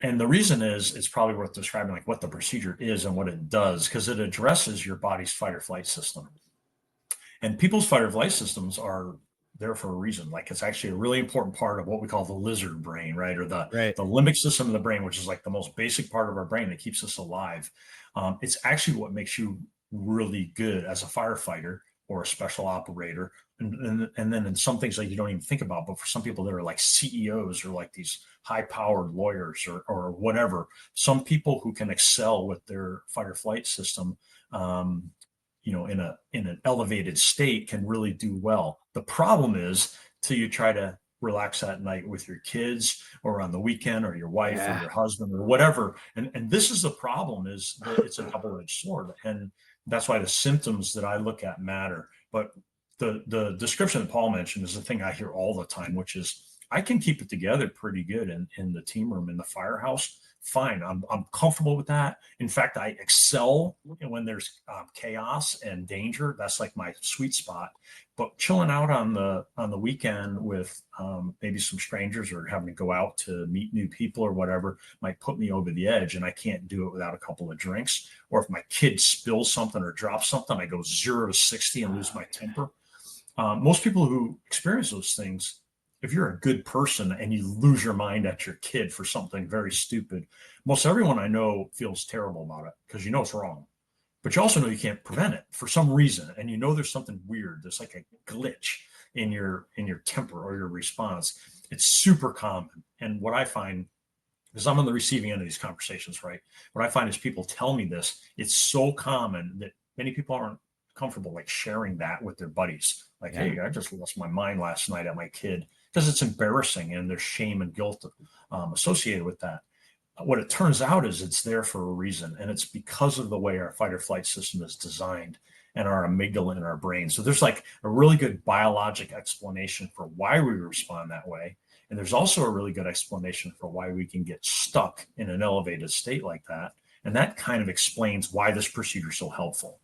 And the reason is it's probably worth describing like what the procedure is and what it does, because it addresses your body's fight or flight system. And people's fight or flight systems are there for a reason. Like it's actually a really important part of what we call the lizard brain, right? Or Right. the limbic system of the brain, which is like the most basic part of our brain that keeps us alive. It's actually what makes you really good as a firefighter or a special operator. And then in some things that you don't even think about, but for some people that are like CEOs or like these high powered lawyers or whatever, some people who can excel with their fight or flight system, in an elevated state can really do well. The problem is till you try to relax at night with your kids or on the weekend or your wife or Yeah. your husband or whatever. And this is the problem, is that it's a double-edged sword. And that's why the symptoms that I look at matter. But the description that Paul mentioned is the thing I hear all the time, which is I can keep it together pretty good in the team room in the firehouse. Fine. I'm comfortable with that. In fact, I excel when there's chaos and danger. That's like my sweet spot. But chilling out on the weekend with maybe some strangers or having to go out to meet new people or whatever might put me over the edge, and I can't do it without a couple of drinks. Or if my kid spills something or drops something, I go 0 to 60 and lose my temper. Most people who experience those things, if you're a good person and you lose your mind at your kid for something very stupid, most everyone I know feels terrible about it because you know it's wrong. But you also know you can't prevent it for some reason, and you know there's something weird. There's like a glitch in your temper or your response. It's super common. And what I find, because I'm on the receiving end of these conversations, right? What I find is people tell me this. It's so common that many people aren't comfortable like sharing that with their buddies. Like, Yeah. hey, I just lost my mind last night at my kid, because it's embarrassing and there's shame and guilt associated with that. What it turns out is it's there for a reason, and it's because of the way our fight or flight system is designed and our amygdala in our brain. So there's like a really good biologic explanation for why we respond that way. And there's also a really good explanation for why we can get stuck in an elevated state like that. And that kind of explains why this procedure is so helpful.